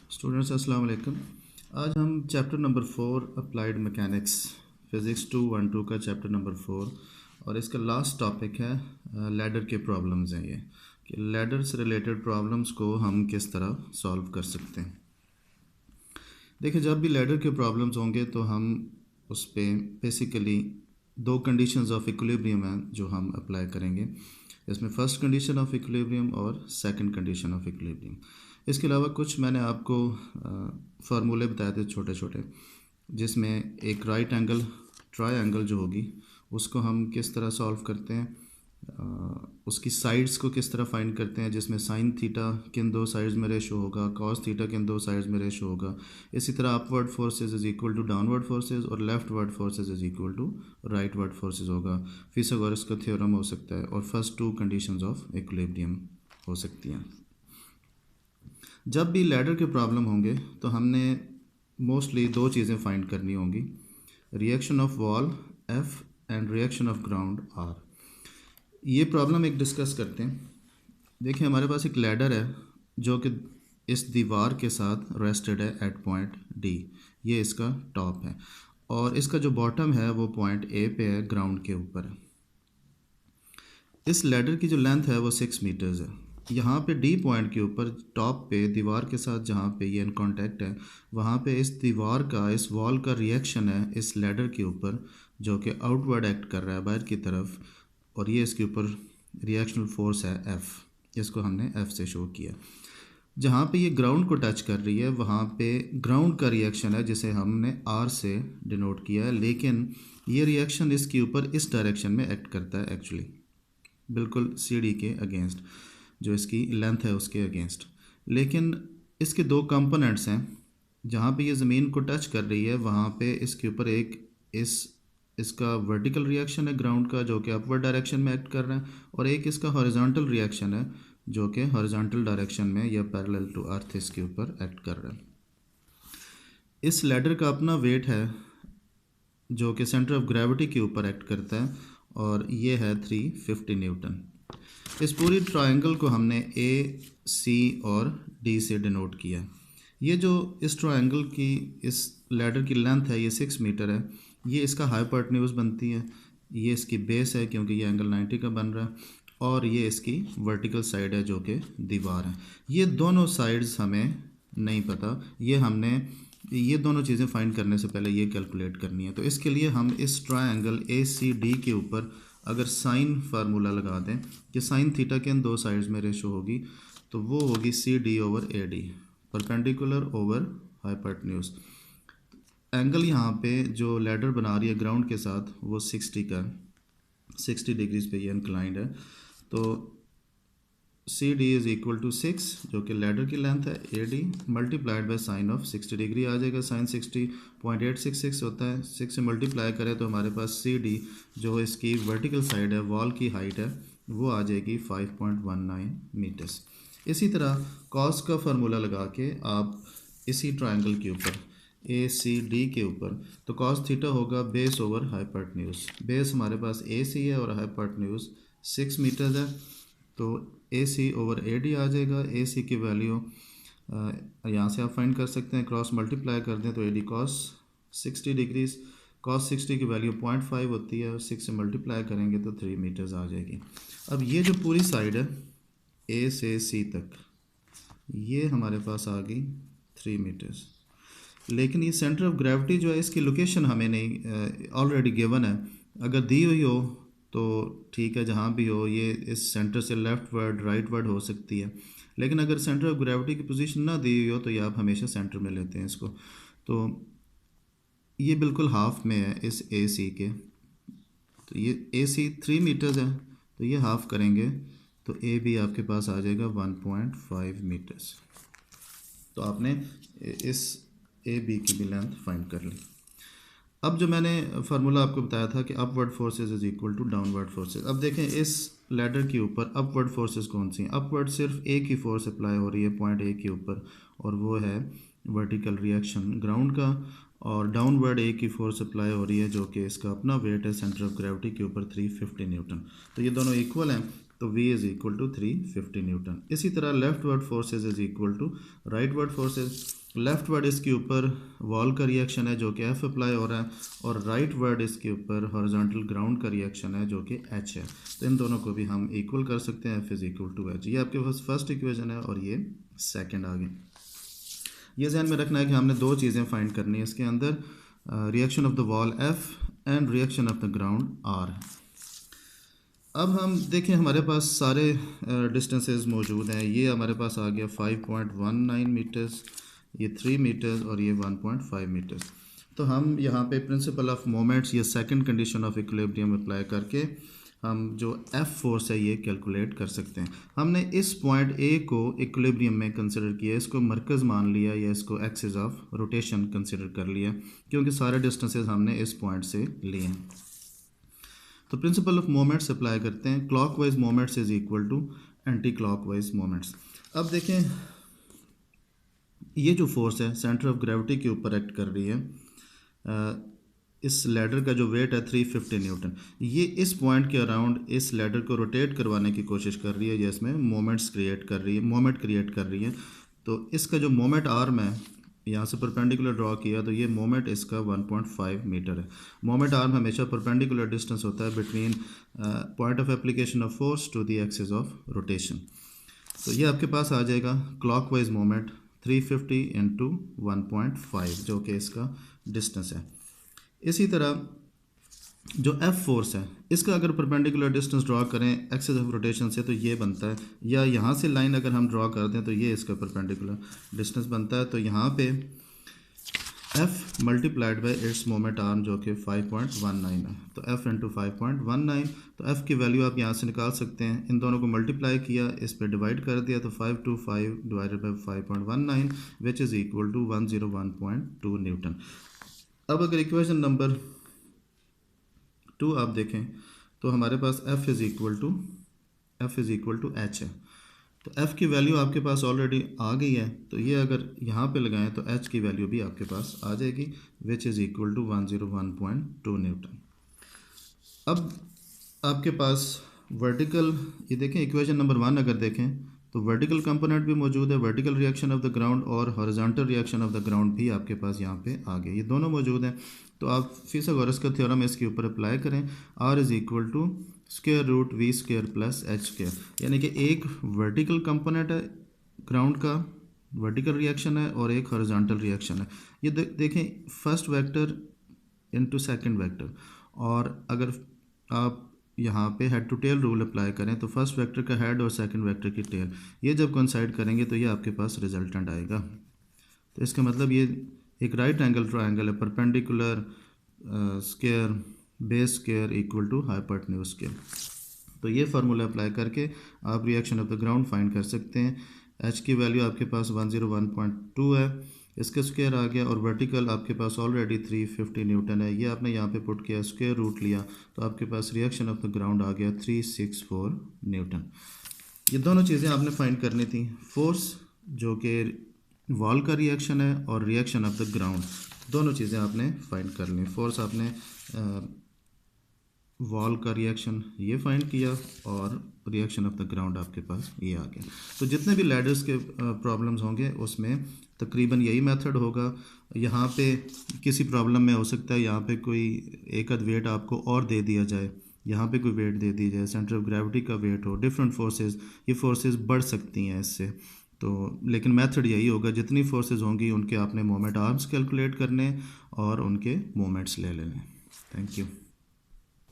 Students अस्सलाम वालेकुम। आज हम chapter number 4 applied mechanics physics 212 का चैप्टर नंबर 4 और इसका लास्ट टॉपिक है लैडर के प्रॉब्लम्स हैं। ये कि लैडर से रिलेटेड प्रॉब्लम्स को हम किस तरह सॉल्व कर सकते हैं। देखिए, जब भी लैडर के प्रॉब्लम्स होंगे तो हम उस पर बेसिकली दो कंडीशंस ऑफ इक्विलिब्रियम हैं जो हम अप्लाई करेंगे। इसमें फर्स्ट कंडीशन ऑफ इक्विलिब्रियम और सेकंड कंडीशन ऑफ इक्विलिब्रियम। इसके अलावा कुछ मैंने आपको फार्मूले बताए थे छोटे छोटे, जिसमें एक राइट एंगल ट्रायंगल जो होगी उसको हम किस तरह सॉल्व करते हैं, उसकी साइड्स को किस तरह फाइंड करते हैं, जिसमें साइन थीटा किन दो साइड्स में रेशो होगा, कॉस थीटा किन दो साइड्स में रेशो होगा। इसी तरह upward forces is equal to downward forces और leftward forces is equal to rightward forces होगा। फिथागोरस का थ्योरम हो सकता है और first two conditions of equilibrium हो सकती हैं। जब भी लैडर के प्रॉब्लम होंगे तो हमने मोस्टली दो चीज़ें फाइंड करनी होंगी, reaction of wall F and reaction of ground R. ये प्रॉब्लम एक डिस्कस करते हैं। देखिए, हमारे पास एक लैडर है जो कि इस दीवार के साथ रेस्टेड है एट पॉइंट डी। ये इसका टॉप है और इसका जो बॉटम है वो पॉइंट ए पे है, ग्राउंड के ऊपर है। इस लैडर की जो लेंथ है वो 6 मीटर्स है। यहाँ पे डी पॉइंट के ऊपर टॉप पे दीवार के साथ जहाँ पे ये इन कॉन्टैक्ट है, वहाँ पे इस दीवार का, इस वॉल का रिएक्शन है इस लैडर के ऊपर, जो कि आउटवर्ड एक्ट कर रहा है बाहर की तरफ, और ये इसके ऊपर रिएक्शनल फोर्स है एफ़। इसको हमने एफ़ से शो किया। जहाँ पे ये ग्राउंड को टच कर रही है वहाँ पे ग्राउंड का रिएक्शन है जिसे हमने आर से डिनोट किया है, लेकिन ये रिएक्शन इसके ऊपर इस डायरेक्शन में एक्ट करता है एक्चुअली, बिल्कुल सी डी के अगेंस्ट, जो इसकी लेंथ है उसके अगेंस्ट। लेकिन इसके दो कंपोनेंट्स हैं। जहाँ पे ये ज़मीन को टच कर रही है वहाँ पे इसके ऊपर एक इसका वर्टिकल रिएक्शन है ग्राउंड का, जो कि अपवर्ड डायरेक्शन में एक्ट कर रहा है, और एक इसका हॉरिजॉन्टल रिएक्शन है जो कि हॉरिजॉन्टल डायरेक्शन में या पैरेलल टू अर्थ इसके ऊपर एक्ट कर रहा है। इस लैडर का अपना वेट है जो कि सेंटर ऑफ ग्रेविटी के ऊपर एक्ट करता है, और ये है 350 न्यूटन। इस पूरी ट्रायंगल को हमने ए, सी और डी से डिनोट किया। ये जो इस ट्रायंगल की, इस लैडर की लेंथ है ये 6 मीटर है। ये इसका हाइपोटेन्यूज बनती है, ये इसकी बेस है क्योंकि ये एंगल 90 का बन रहा है, और ये इसकी वर्टिकल साइड है जो कि दीवार है। ये दोनों साइड्स हमें नहीं पता, ये दोनों चीज़ें फाइंड करने से पहले ये कैलकुलेट करनी है। तो इसके लिए हम इस ट्रायंगल ए सी डी के ऊपर अगर साइन फार्मूला लगा दें कि साइन थीटा के इन दो साइड्स में रेशो होगी, तो वो होगी C D over A D, perpendicular over hypotenuse. Angle यहाँ पे जो लैडर बना रही है ग्राउंड के साथ वो 60 डिग्रीज पे ये इंक्लाइंड है। तो C D is equal to 6, जो कि लैडर की लेंथ है, A D multiplied by sine of 60 degree आ जाएगा। साइन 60.866 होता है, 6 से मल्टीप्लाई करें तो हमारे पास सी डी जो इसकी वर्टिकल साइड है, वॉल की हाइट है, वो आ जाएगी 5.19 मीटर्स। इसी तरह कॉस का फार्मूला लगा के आप इसी ट्रायंगल के ऊपर ए सी डी के ऊपर, तो कॉस थीटा होगा बेस ओवर हाइपोटेन्यूज। बेस हमारे पास ए सी है और हाइपोटेन्यूज 6 मीटर्स है, तो ए सी ओवर ए डी आ जाएगा। ए सी की वैल्यू यहाँ से आप फाइंड कर सकते हैं, क्रॉस मल्टीप्लाई कर दें तो A D cos 60 degrees, cos 60 की वैल्यू 0.5 होती है और 6 से मल्टीप्लाई करेंगे तो 3 मीटर्स आ जाएगी। अब ये जो पूरी साइड है ए से सी तक, ये हमारे पास आ गई 3 मीटर्स। लेकिन ये सेंटर ऑफ ग्रेविटी जो है इसकी लोकेशन हमें नहीं ऑलरेडी गिवन है। अगर दी हुई हो तो ठीक है, जहाँ भी हो ये इस सेंटर से लेफ्ट वर्ड राइट वर्ड हो सकती है, लेकिन अगर सेंटर ऑफ ग्रेविटी की पोजीशन ना दी हुई हो तो ये आप हमेशा सेंटर में लेते हैं इसको। तो ये बिल्कुल हाफ में है इस ए सी के, तो ये ए सी 3 मीटर्स है, तो ये हाफ करेंगे तो ए भी आपके पास आ जाएगा 1.5 मीटर्स। तो आपने इस ए बी की भी लेंथ फाइंड कर ली। अब जो मैंने फार्मूला आपको बताया था कि upward forces is equal to downward forces, अब देखें इस लैडर के ऊपर अपवर्ड फोर्सेस कौन सी हैं। अपवर्ड सिर्फ एक ही फोर्स अप्लाई हो रही है पॉइंट ए के ऊपर, और वो है वर्टिकल रिएक्शन ग्राउंड का, और डाउनवर्ड एक ही फोर्स अप्लाई हो रही है जो कि इसका अपना वेट है सेंटर ऑफ ग्रेविटी के ऊपर 350 न्यूटन। तो ये दोनों इक्वल हैं, तो V is equal to 350 newton. इसी तरह leftward forces is equal to rightward forces. Leftward इसके ऊपर वॉल का रिएक्शन है जो कि एफ अप्लाई हो रहा है, और राइट वर्ड इसके ऊपर हॉरिजॉन्टल ग्राउंड का रिएक्शन है जो कि एच है। तो इन दोनों को भी हम इक्वल कर सकते हैं, F is equal to H. ये आपके पास फर्स्ट इक्वेशन है और ये सेकंड आ गई। ये ध्यान में रखना है कि हमने दो चीज़ें फाइंड करनी है इसके अंदर, reaction of the wall F and reaction of the ground R. अब हम देखें हमारे पास सारे डिस्टेंसेस मौजूद हैं। ये हमारे पास आ गया 5.19 मीटर्स, ये 3 मीटर्स और ये 1.5 मीटर्स। तो हम यहाँ पे प्रिंसिपल ऑफ मोमेंट्स या second condition of equilibrium apply करके हम जो एफ फोर्स है ये कैलकुलेट कर सकते हैं। हमने इस पॉइंट ए को इक्विलिब्रियम में कंसिडर किया, इसको मरकज़ मान लिया या इसको एक्सिस ऑफ रोटेशन कंसिडर कर लिया, क्योंकि सारे डिस्टेंसेस हमने इस पॉइंट से लिए हैं। तो प्रिंसिपल ऑफ मोमेंट्स अप्लाई करते हैं। Clockwise moments is equal to anticlockwise moments. अब देखें ये जो फोर्स है सेंटर ऑफ ग्रेविटी के ऊपर एक्ट कर रही है। इस लैडर का जो वेट है 350 न्यूटन, ये इस पॉइंट के अराउंड इस लैडर को रोटेट करवाने की कोशिश कर रही है, जिसमें मोमेंट क्रिएट कर रही है। तो इसका जो मोमेंट आर्म है यहाँ से परपेंडिकुलर ड्रॉ किया तो ये मोमेंट इसका 1.5 मीटर है। मोमेंट आर्म हमेशा परपेंडिकुलर डिस्टेंस होता है between point of application of force to the axis of rotation. तो ये आपके पास आ जाएगा क्लॉकवाइज मोमेंट 350 इंटू 1.5 जो कि इसका डिस्टेंस है। इसी तरह जो एफ फोर्स है इसका अगर परपेंडिकुलर डिस्टेंस ड्रॉ करें एक्सिस ऑफ रोटेशन से तो ये बनता है, या यहाँ से लाइन अगर हम ड्रॉ कर दें तो ये इसका परपेंडिकुलर डिस्टेंस बनता है। तो यहाँ पे F multiplied by its moment arm जो कि 5.19 है, तो एफ इंटू 5.19, तो एफ की वैल्यू आप यहाँ से निकाल सकते हैं। इन दोनों को मल्टीप्लाई किया, इस पर डिवाइड कर दिया, तो 525 divided by 5.19 which is equal to 101.2 newton. अब अगर इक्वेशन नंबर 2 आप देखें तो हमारे पास F is equal to H है। तो एफ़ की वैल्यू आपके पास ऑलरेडी आ गई है, तो ये अगर यहाँ पे लगाएं तो एच की वैल्यू भी आपके पास आ जाएगी which is equal to 101.2 newton. अब आपके पास वर्टिकल, ये देखें इक्वेशन नंबर 1 अगर देखें तो वर्टिकल कंपोनेंट भी मौजूद है, vertical reaction of the ground और horizontal reaction of the ground भी आपके पास यहाँ पे आ गए, ये दोनों मौजूद हैं। तो आप फिथागोरस का थ्योरम इसके ऊपर अप्लाई करें, R is equal to square root V square plus H square, यानी कि एक वर्टिकल कंपोनेंट है ग्राउंड का, वर्टिकल रिएक्शन है, और एक हॉरिजॉन्टल रिएक्शन है। ये देखें first vector into second vector, और अगर आप यहाँ पे head to tail rule apply करें तो फर्स्ट वेक्टर का हेड और सेकंड वेक्टर की टेल, ये जब कोइंसाइड करेंगे तो ये आपके पास रिजल्टेंट आएगा। तो इसका मतलब ये एक राइट एंगल ट्रायंगल है, perpendicular square base square equal to hypotenuse square. तो ये फार्मूला अप्लाई करके आप reaction of the ground find कर सकते हैं। एच की वैल्यू आपके पास 101.2 है, इसका स्क्वायर आ गया, और वर्टिकल आपके पास ऑलरेडी 350 न्यूटन है, ये आपने यहाँ पे पुट किया, स्क्वायर रूट लिया, तो आपके पास रिएक्शन ऑफ द ग्राउंड आ गया 364 न्यूटन। ये दोनों चीज़ें आपने फाइंड करनी थी, फोर्स जो कि वॉल का रिएक्शन है और रिएक्शन ऑफ द ग्राउंड, दोनों चीज़ें आपने फाइंड कर ली। फोर्स आपने वॉल का रिएक्शन ये फाइंड किया और रिएक्शन ऑफ द ग्राउंड आपके पास ये आ गया। तो जितने भी लैडर्स के प्रॉब्लम्स होंगे उसमें तकरीबन यही मेथड होगा। यहाँ पे किसी प्रॉब्लम में हो सकता है यहाँ पे कोई एक आध वेट आपको और दे दिया जाए, यहाँ पे कोई वेट दे दी जाए, सेंटर ऑफ ग्रेविटी का वेट हो, डिफरेंट फोर्सेस, ये फोर्सेस बढ़ सकती हैं इससे। तो लेकिन मेथड यही होगा, जितनी फोर्सेस होंगी उनके आपने मोमेंट आर्म्स कैलकुलेट करने और उनके मोमेंट्स ले लेने। Thank you.